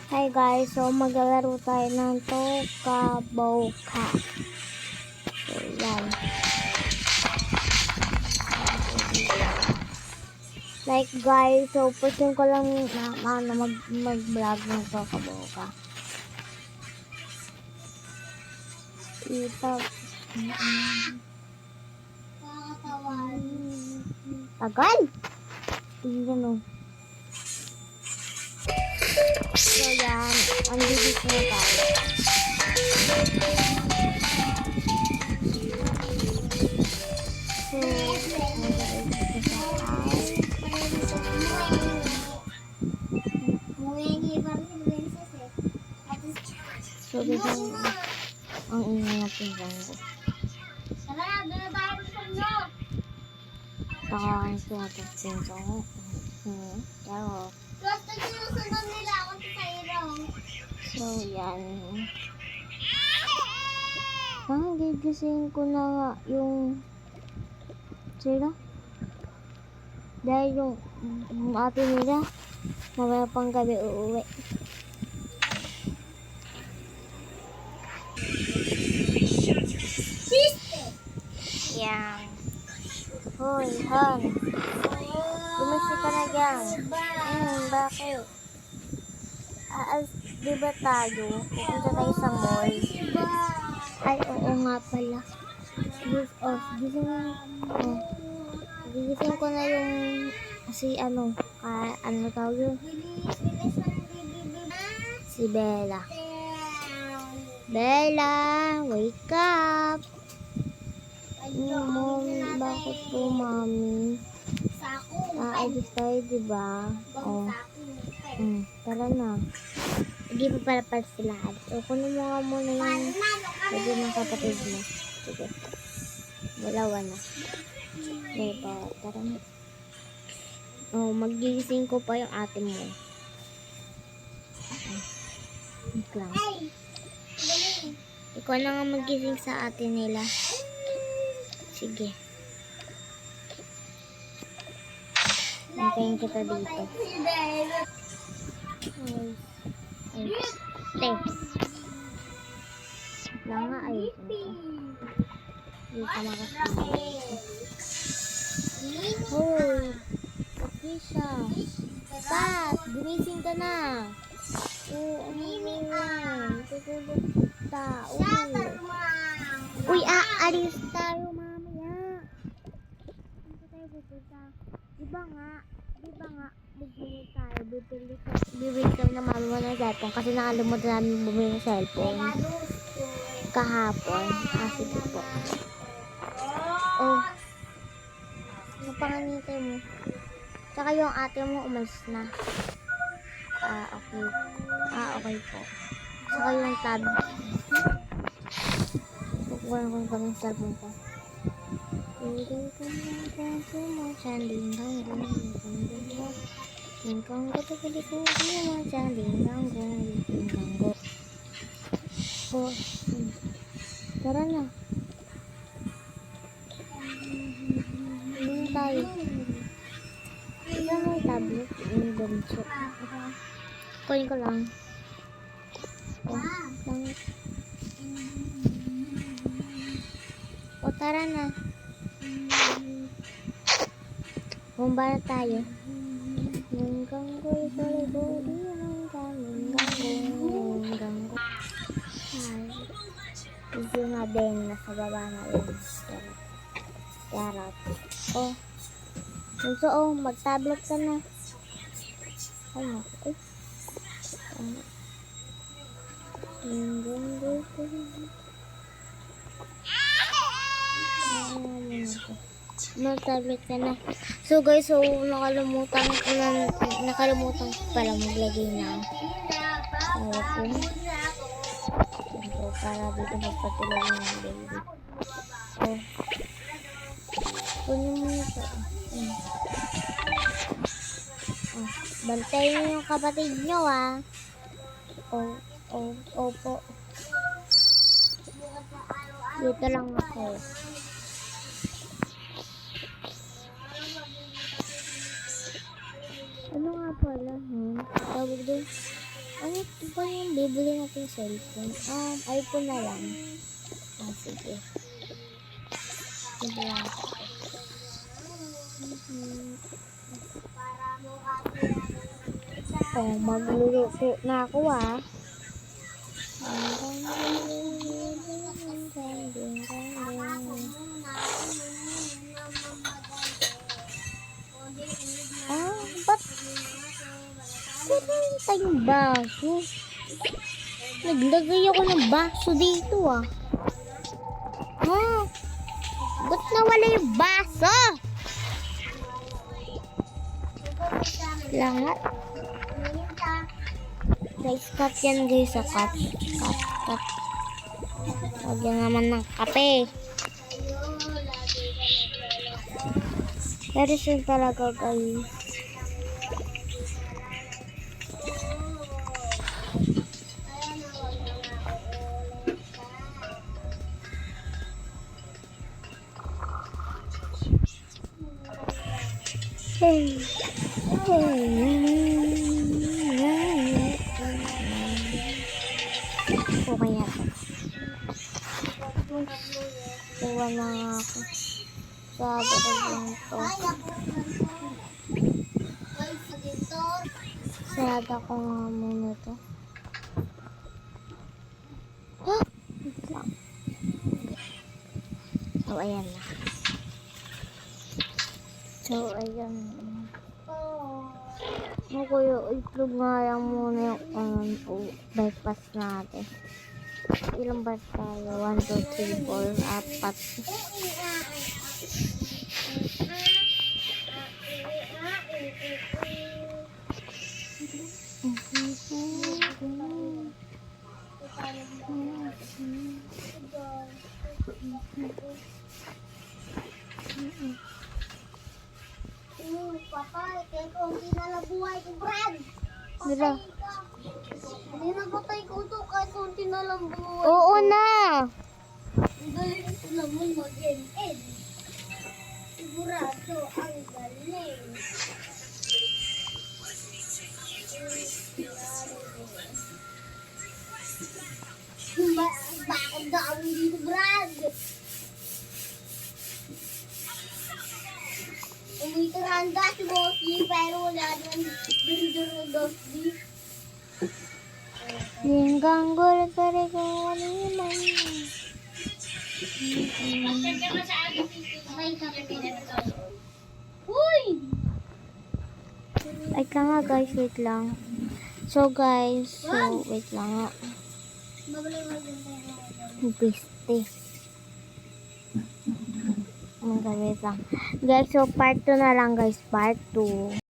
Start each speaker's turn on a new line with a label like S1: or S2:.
S1: Hi guys, so maglalaro tayo ng Toka-Boca. So yan. Like guys, so first time ko lang mag-vlog ng Toka-Boca. Ito. Tagal! Tingnan o. So yan, ang bibig na tayo. So, dito ang ingay natin ko. Takakan ko natin pinto. Pero, so, yan. Gigising ko na nga yung sila. Dahil yung ate nila, mamaya pang gabi uuwi. Yan. Hoy, Han. Gumising ka na dyan. Bakit? Diba tayo? Pupunta tayo sa mall. Ay, oo nga pala. Gigising ko na yung ano tawag yun? Si Bella. Bella, wake up! Mami, bakit po, mami? Alis tayo, diba? Oh. Tara na. Hindi pa pala sila. So, kunin mo nga muna yung lagi ng kapatid mo. Sige. Dalawa na. Diba? Tara na. Oh, magigising ko pa yung ate mo. Wait lang. Ikaw na nga magising sa ate nila. Sige. Antayin kita dito. Ay. Steps. Lang nga ay. Hindi ka makasama. Hoy. Pakisha. Pat. Gumising ka na. Ano yan? Tutulog ta. Uy, aalis tayo mamaya. Saan tayo pupunta? Diba nga, bibili tayo. Bibili kami na mami mo ng cellphone kasi nakalimutan namin bumili ng cellphone. Kahapon. Sige po. Oh. Ano panganitay mo? Tsaka yung ate mo umalis na. Okay. Okay po. Tsaka yung tab. Kukuha ko kami sa cellphone ko. Tara na. Hindi tayo. Ito may tablet. Yung ganito. Kunin ko lang. Tara na. Bumba na tayo. Video na din. Nasa baba na rin. Yarap. Oh. So, mag-tablet ka na. Ano? Mag-tablet ka na. So guys, nakalimutan ko pala maglagay ng cellphone. Para dito magpatuloy ng baby. So, kunin mo ito. Bantayin niyo yung kapatid nyo, Opo. Dito lang ako. Ano nga pala, tawag doon? Ano ba yung bibili natin cellphone? iPhone na lang. Sige. Bibili natin. Magluluto na ako ba't sinita yung baso? Naglagay ako ng baso dito ba't nawala yung baso? Langat. Guys, cut yan guys sa cut. Cut. Lagyan naman ng kape. Pero siya talaga guys. Okay na to. Kuha na nga ako. Sabi ko lang to. Sada ko nga muna to. Wait lang. So, ayan na. So, ayan. Ako yung itlog nga lang muna yung breakfast natin. Ilang ba tayo? 1, 2, 3, 4, 4.
S2: Papa, kaya ko hindi na nabuhay ko, Brad.
S1: Dila.
S2: Hindi na patay ko to kasi hindi na lang buhay.
S1: Oo na.
S2: Ang galing ko naman mag-end. Sigurado, ang galing. Bakit daw dito, Brad? Umitiranda si Bossy, pero wala naman dito Bossy.
S1: Yung ganggol kare ko naman.
S2: Uy!
S1: Ay ka nga guys, wait lang. So guys, wait lang nga. Biste. Wait lang. Guys, so part 2 na lang guys, part 2.